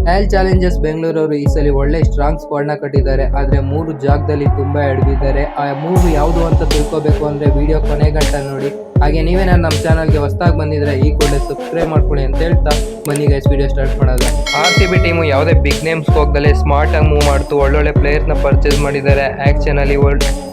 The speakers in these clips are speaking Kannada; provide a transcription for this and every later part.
ರಾಯಲ್ ಚಾಲೆಂಜರ್ಸ್ ಬೆಂಗಳೂರವರು ಈ ಸಲ ಒಳ್ಳೆ ಸ್ಟ್ರಾಂಗ್ ಸ್ಕ್ವಾಡ್ ನ ಕಟ್ಟಿದ್ದಾರೆ. ಆದ್ರೆ 3 ಜಾಗದಲ್ಲಿ ತುಂಬಾ ಎಡವಿದ್ದಾರೆ. ಆ 3 ಯಾವುದು ಅಂತ ತಿಳ್ಕೋಬೇಕು ಅಂದ್ರೆ ವಿಡಿಯೋ ಕೊನೆ ಗಂಟ ನೋಡಿ. ಹಾಗೆ ನೀವೇನಾದ್ರು ನಮ್ಮ ಚಾನಲ್ಗೆ ಹೊಸದಾಗಿ ಬಂದಿದ್ರೆ ಈ ಕೂಡಲೇ ಸಬ್ಸ್ಕ್ರೈಬ್ ಮಾಡ್ಕೊಳ್ಳಿ ಅಂತ ಹೇಳ್ತಾ ಬನ್ನಿ ಗೈಸ್ ವಿಡಿಯೋ ಸ್ಟಾರ್ಟ್ ಮಾಡೋದು. RCB ಟೀಮು ಯಾವುದೇ ಬಿಗ್ ನೇಮ್ಸ್ ಹೋಗದಲ್ಲೇ ಸ್ಮಾರ್ಟ್ ಆಗಿ ಮೂವ್ ಮಾಡ್ತು ಒಳ್ಳೊಳ್ಳೆ ಪ್ಲೇಯರ್ಸ್ ನ ಪರ್ಚೇಸ್ ಮಾಡಿದ್ದಾರೆ. ಆಕ್ಷನ್ ಅಲ್ಲಿ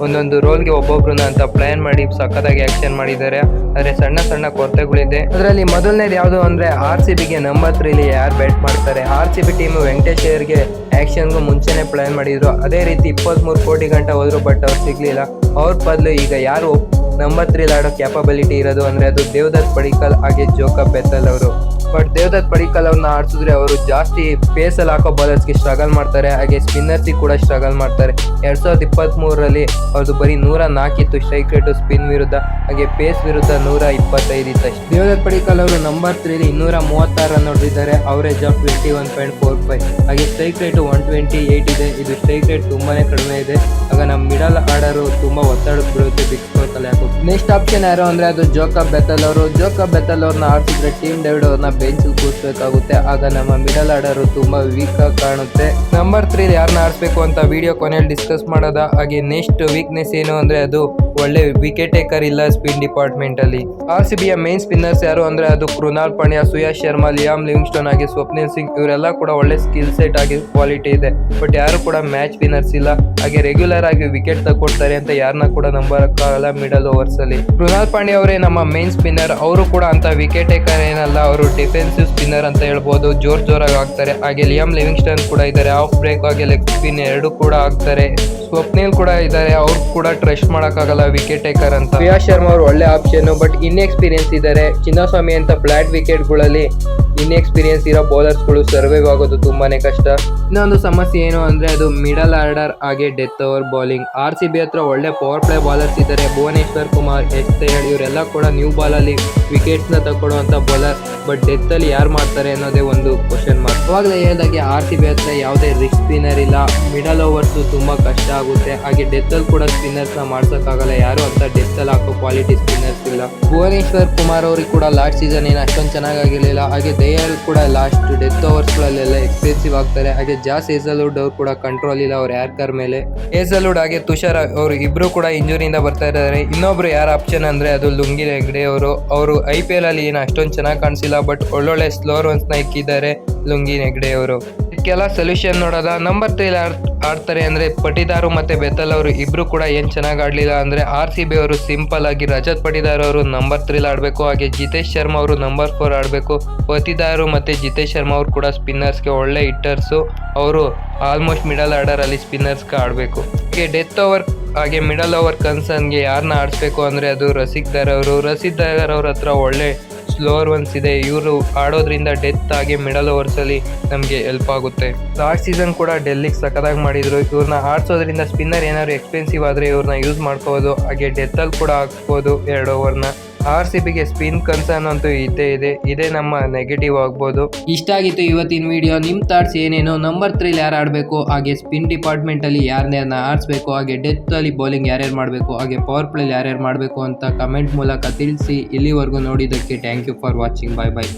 ಒಂದೊಂದು ರೋಲ್ಗೆ ಒಬ್ಬೊಬ್ರನ್ನ ಅಂತ ಪ್ಲಾನ್ ಮಾಡಿ ಸಖತ್ತಾಗಿ ಆಕ್ಷನ್ ಮಾಡಿದ್ದಾರೆ. ಆದ್ರೆ ಸಣ್ಣ ಸಣ್ಣ ಕೊರತೆಗಳಿದೆ. ಅದರಲ್ಲಿ ಮೊದಲನೇದು ಯಾವುದು ಅಂದ್ರೆ RCBಗೆ ನಂಬರ್ 3 ಯಾರು ಬ್ಯಾಟ್ ಮಾಡ್ತಾರೆ. RCB ಟೀಮು ವೆಂಕಟೇಶ್ ಅಯ್ಯರ್ಗೆ ಆಕ್ಷನ್ಗೂ ಮುಂಚೆನೆ ಪ್ಲಾನ್ ಮಾಡಿದ್ರು. ಅದೇ ರೀತಿ 23 ಕೋಟಿ ಗಂಟ ಹೋದ್ರು ಬಟ್ ಅವ್ರು ಸಿಗ್ಲಿಲ್ಲ. ಅವ್ರ ಬದಲು ಈಗ ಯಾರು ನಂಬರ್ 3 ಆಡೋ ಕ್ಯಾಪಬಿಲಿಟಿ ಇರೋದು ಅಂದ್ರೆ ಅದು ದೇವದತ್ ಪಡಿಕ್ಕಲ್ ಹಾಗೆ ಜೋಕಬ್ ಬೆಥೆಲ್ ಅವರು. ಬಟ್ ದೇವದತ್ ಪಡಿಕ್ಕಲ್ ಅವ್ರನ್ನ ಆಡಿಸಿದ್ರೆ ಅವರು ಜಾಸ್ತಿ ಪೇಸ್ ಅಲ್ಲಿ ಹಾಕೋ ಬೌಲರ್ಸ್ಗೆ ಸ್ಟ್ರಗಲ್ ಮಾಡ್ತಾರೆ. ಹಾಗೆ ಸ್ಪಿನ್ನರ್ಸಿಗೆ ಕೂಡ ಸ್ಟ್ರಗಲ್ ಮಾಡ್ತಾರೆ. 2023ರಲ್ಲಿ ಅವ್ರದ್ದು ಬರೀ 104 ಇತ್ತು ಸ್ಟ್ರೈಕ್ ರೇಟು ಸ್ಪಿನ್ ವಿರುದ್ಧ. ಹಾಗೆ ಪೇಸ್ ವಿರುದ್ಧ 125 ಇತ್ತು. ದೇವದತ್ ಪಡಿಕ್ಕಲ್ ಅವರು ನಂಬರ್ 3 236 ರನ್ ಹೊಡೆದಿದ್ದಾರೆ. Average of 21.45. ಹಾಗೆ ಸ್ಟ್ರೈಕ್ ರೇಟು 128 ಇದೆ. ಇದು ಸ್ಟ್ರೈಕ್ ರೇಟ್ ತುಂಬಾನೇ ಕಡಿಮೆ ಇದೆ. ಆಗ ನಮ್ಮ ಮಿಡಲ್ ಆರ್ಡರ್ ತುಂಬಾ ಒತ್ತಡಕ್ಕೆ ಬೀಳುತ್ತೆ ಬಿಗ್ ಸ್ಕೋರ್ ಅಲ್ಲಿ ಹಾಕೋ. ನೆಕ್ಸ್ಟ್ ಆಪ್ಷನ್ ಯಾರು ಅಂದ್ರೆ ಅದು ಜೋಕಬ್ ಬೆಥೆಲ್ ಅವರು. ಜೋಕಬ್ ಬೆಥೆಲ್ ಅವ್ರನ್ನ ಆಡ್ಸಿದ್ರೆ ಟೀಮ್ ಡೇವಿಡ್ ಅವ್ರನ್ನ ಬೆಂಚ್ ಕೂರಿಸಬೇಕಾಗುತ್ತೆ. ಆಗ ನಮ್ಮ ಮಿಡಲ್ ಆರ್ಡರ್ ತುಂಬಾ ವೀಕ್ ಆಗಿ ಕಾಣುತ್ತೆ. ನಂಬರ್ 3 ಯಾರನ್ನ ಆಡಿಸ್ಬೇಕು ಅಂತ ವಿಡಿಯೋ ಕೊನೆಯಲ್ಲಿ ಡಿಸ್ಕಸ್ ಮಾಡೋದ. ಹಾಗೆ ನೆಕ್ಸ್ಟ್ ವೀಕ್ನೆಸ್ ಏನು ಅಂದ್ರೆ ಅದು ಒಳ್ಳೆ ವಿಕೆಟ್ ಟೇಕರ್ ಇಲ್ಲ ಸ್ಪಿನ್ ಡಿಪಾರ್ಟ್ಮೆಂಟ್ ಅಲ್ಲಿ. RCBಯ ಮೇನ್ ಸ್ಪಿನ್ನರ್ಸ್ ಯಾರು ಅಂದ್ರೆ ಅದು ಕೃನಾಲ್ ಪಾಂಡ್ಯ, ಸುಯಾಶ್ ಶರ್ಮಾ, ಲಿಯಾಮ್ ಲಿವಿಂಗ್ಸ್ಟೋನ್ ಹಾಗೆ ಸ್ವಪ್ನಿಲ್ ಸಿಂಗ್. ಇವರೆಲ್ಲ ಕೂಡ ಒಳ್ಳೆ ಸ್ಕಿಲ್ ಸೆಟ್ ಆಗಿ ಕ್ವಾಲಿಟಿ ಇದೆ. ಬಟ್ ಯಾರು ಕೂಡ ಮ್ಯಾಚ್ ವಿನ್ನರ್ಸ್ ಇಲ್ಲ. ಹಾಗೆ ರೆಗ್ಯುಲರ್ ಆಗಿ ವಿಕೆಟ್ ತಗೊಡ್ತಾರೆ ಅಂತ ಯಾರನ್ನ ಕೂಡ ನಂಬಕ್ಕಾಗಲ್ಲ ಮಿಡಲ್ ಓವರ್ಸ್ ಅಲ್ಲಿ. ಕೃನಾಲ್ ಪಾಂಡ್ಯ ಅವರೇ ನಮ್ಮ ಮೇನ್ ಸ್ಪಿನ್ನರ್. ಅವರು ಕೂಡ ಅಂತ ವಿಕೆಟ್ ಟೇಕರ್ ಏನಲ್ಲ, ಅವರು ಡಿಫೆನ್ಸಿವ್ ಸ್ಪಿನ್ನರ್ ಅಂತ ಹೇಳ್ಬೋದು. ಜೋರಾಗಿ ಆಗ್ತಾರೆ. ಹಾಗೆ ಲಿಯಾಮ್ ಲಿವಿಂಗ್ಸ್ಟನ್ ಕೂಡ ಇದ್ದಾರೆ. ಆಫ್ ಬ್ರೇಕ್ ಹಾಗೆ ಲೆಗ್ ಸ್ಪಿನ್ ಎರಡು ಕೂಡ ಆಗ್ತಾರೆ. ಸ್ವಪ್ನಿಲ್ ಕೂಡ ಇದ್ದಾರೆ. ಅವ್ರು ಕೂಡ ಟ್ರಸ್ಟ್ ಮಾಡೋಕ್ಕಾಗಲ್ಲ ವಿಕೆಟ್ ಟೇಕರ್ ಅಂತ. ಸುಯಾಶ್ ಶರ್ಮಾ ಅವರು ಒಳ್ಳೆ ಆಪ್ಷನ್ ಬಟ್ ಇನ್ಎಕ್ಸ್ಪೀರಿಯನ್ಸ್ ಇದ್ದಾರೆ. ಚಿನ್ನಸ್ವಾಮಿ ಅಂತ ಫ್ಲಾಟ್ ವಿಕೆಟ್ಗಳಲ್ಲಿ ಇನ್ಎಕ್ಸ್ಪೀರಿಯನ್ಸ್ ಇರೋ ಬೌಲರ್ಸ್ಗಳು ಸರ್ವೈವ್ ಆಗೋದು ತುಂಬಾನೇ ಕಷ್ಟ. ಇನ್ನೊಂದು ಸಮಸ್ಯೆ ಏನು ಅಂದ್ರೆ ಅದು ಮಿಡಲ್ ಆರ್ಡರ್ ಹಾಗೆ ಡೆತ್ ಓವರ್ ಬೌಲಿಂಗ್. RCB ಹತ್ರ ಒಳ್ಳೆ ಪವರ್ ಪ್ಲೇ ಬೌಲರ್ಸ್ ಇದ್ದಾರೆ. ಭುವನೇಶ್ವರ್ ಕುಮಾರ್, ಎಸ್ ಇವರೆಲ್ಲ ಕೂಡ ನ್ಯೂ ಬಾಲ್ ಅಲ್ಲಿ ವಿಕೆಟ್ಸ್ ನ ತಗೊಳ್ಳುವಂತ ಬೌಲರ್. ಬಟ್ ಡೆತ್ ಅಲ್ಲಿ ಯಾರು ಮಾಡ್ತಾರೆ ಅನ್ನೋದೇ ಒಂದು ಕ್ವಶನ್ ಮಾರ್ಕ್. ಅವಾಗಲೇ ಹೇಳಿದಾಗೆ RCB ಹತ್ರ ಯಾವುದೇ ರಿಸ್ಕ್ ಸ್ಪಿನ್ನರ್ ಇಲ್ಲ. ಮಿಡಲ್ ಓವರ್ಸ್ ತುಂಬಾ ಕಷ್ಟ ಆಗುತ್ತೆ. ಹಾಗೆ ಡೆತ್ ಅಲ್ಲಿ ಕೂಡ ಸ್ಪಿನ್ನರ್ಸ್ ನ ಮಾಡ್ಸಕ್ಕಾಗಲ್ಲ. ಯಾರು ಅಂತ ಡೆತ್ ಅಲ್ಲಿ ಹಾಕೋ ಕ್ವಾಲಿಟಿ ಸ್ಪಿನ್ನರ್ಸ್ ಇಲ್ಲ. ಭುವನೇಶ್ವರ್ ಕುಮಾರ್ ಅವ್ರಿಗೆ ಕೂಡ ಲಾಸ್ಟ್ ಸೀಸನ್ ಏನು ಅಷ್ಟೊಂದು ಚೆನ್ನಾಗಿರ್ಲಿಲ್ಲ. ಹಾಗೆ ದಯಾಳ್ ಕೂಡ ಲಾಸ್ಟ್ ಡೆತ್ ಓವರ್ಸ್ ಗಳಲ್ಲೆಲ್ಲ ಎಕ್ಸ್ಪೆನ್ಸಿವ್ ಆಗ್ತಾರೆ. ಹಾಗೆ ಜಾಸ್ ಹೇಸಲ್ವುಡ್ ಅವ್ರು ಕೂಡ ಕಂಟ್ರೋಲ್ ಇಲ್ಲ ಅವ್ರ ಯಾರ್ಕರ್ ಮೇಲೆ. ಹೇಸಲ್ವುಡ್ ಹಾಗೆ ತುಷಾರ್ ಅವರು ಇಬ್ರು ಕೂಡ ಇಂಜುರಿಯಿಂದ ಬರ್ತಾ ಇದ್ದಾರೆ. ಇನ್ನೊಬ್ರು ಯಾರ ಆಪ್ಷನ್ ಅಂದ್ರೆ ಅದು ಲುಂಗಿ ಹೆಗ್ಡೆ ಅವರು. ಅವರು IPL ಅಲ್ಲಿ ಏನು ಅಷ್ಟೊಂದು ಚೆನ್ನಾಗಿ ಕಾಣಿಸಿಲ್ಲ ಬಟ್ ಒಳ್ಳೊಳ್ಳೆ ಸ್ಲೋರ್ ಒನ್ಸ್ ನ ಇಕ್ಕಿದ್ದಾರೆ ಲುಂಗಿ ಹೆಗ್ಡೆ ಅವರು. ಇದಕ್ಕೆಲ್ಲ ಸೊಲ್ಯೂಷನ್ ನೋಡೋದ ನಂಬರ್ 3 ಆಡ್ತಾರೆ ಅಂದ್ರೆ ಪಟಿದಾರು ಮತ್ತೆ ಬೆಥೆಲ್ ಅವರು ಇಬ್ರು ಕೂಡ ಏನ್ ಚೆನ್ನಾಗಿ ಆಡ್ಲಿಲ್ಲ ಅಂದ್ರೆ RCB ಅವರು ಸಿಂಪಲ್ ಆಗಿ ರಜತ್ ಪಟಿದಾರ್ ಅವರು ನಂಬರ್ 3 ಆಡ್ಬೇಕು. ಹಾಗೆ ಜಿತೇಶ್ ಶರ್ಮಾ ಅವರು ನಂಬರ್ 4 ಆಡ್ಬೇಕು. ಪಟಿದಾರು ಮತ್ತೆ ಜಿತೇಶ್ ಶರ್ಮಾ ಅವರು ಕೂಡ ಸ್ಪಿನ್ನರ್ಸ್ಗೆ ಒಳ್ಳೆ ಹಿಟ್ಟರ್ಸು. ಅವರು ಆಲ್ಮೋಸ್ಟ್ ಮಿಡಲ್ ಆರ್ಡರ್ ಅಲ್ಲಿ ಸ್ಪಿನ್ನರ್ಸ್ಗೆ ಆಡಬೇಕು. ಹಾಗೆ ಡೆತ್ ಓವರ್ ಹಾಗೆ ಮಿಡಲ್ ಓವರ್ ಕನ್ಸರ್ನ್ಗೆ ಯಾರನ್ನ ಆಡಿಸ್ಬೇಕು ಅಂದ್ರೆ ಅದು ರಸಿಕ್ ದಾರ್ ಅವರು. ರಸಿಕ್ ದಾರ್ ಅವ್ರ ಹತ್ರ ಒಳ್ಳೆ ಸ್ಲೋರ್ ಒನ್ಸ್ ಇದೆ. ಇವರು ಆಡೋದ್ರಿಂದ ಡೆತ್ ಆಗಿ ಮಿಡಲ್ ಓವರ್ಸ್ ಅಲ್ಲಿ ನಮಗೆ ಹೆಲ್ಪ್ ಆಗುತ್ತೆ. ಲಾಸ್ಟ್ ಸೀಸನ್ ಕೂಡ ಡೆಲ್ಲಿಗೆ ಸಖತ್ತಾಗಿ ಮಾಡಿದ್ರು. ಇವ್ರನ್ನ ಆಡ್ಸೋದ್ರಿಂದ ಸ್ಪಿನ್ನರ್ ಏನಾದ್ರು ಎಕ್ಸ್ಪೆನ್ಸಿವ್ ಆದ್ರೆ ಇವ್ರನ್ನ ಯೂಸ್ ಮಾಡ್ಕೋಬಹುದು. ಹಾಗೆ ಡೆತ್ ಅಲ್ಲಿ ಕೂಡ ಹಾಕ್ಬೋದು 2 ಓವರ್ನ. RCBಗೆ ಸ್ಪಿನ್ ಕನ್ಸರ್ನ್ ಅಂತೂ ಇದೇ ನಮ್ಮ ನೆಗೆಟಿವ್ ಆಗ್ಬೋದು. ಇಷ್ಟ ಆಗಿತ್ತು ಇವತ್ತಿನ ವಿಡಿಯೋ. ನಿಮ್ಮ ಥಾಟ್ಸ್ ಏನೇನು, ನಂಬರ್ 3 ಯಾರು ಆಡಬೇಕು, ಹಾಗೆ ಸ್ಪಿನ್ ಡಿಪಾರ್ಟ್ಮೆಂಟ್ ಅಲ್ಲಿ ಯಾರನ್ನ ಆಡಿಸ್ಬೇಕು, ಹಾಗೆ ಡೆತ್ ಅಲ್ಲಿ ಬೌಲಿಂಗ್ ಯಾರ್ಯಾರು ಮಾಡಬೇಕು, ಹಾಗೆ ಪವರ್ ಪ್ಲೇ ಯಾರ್ಯಾರು ಮಾಡಬೇಕು ಅಂತ ಕಮೆಂಟ್ ಮೂಲಕ ತಿಳಿಸಿ. ಇಲ್ಲಿವರೆಗೂ ನೋಡಿದ್ದಕ್ಕೆ thank you for watching. By.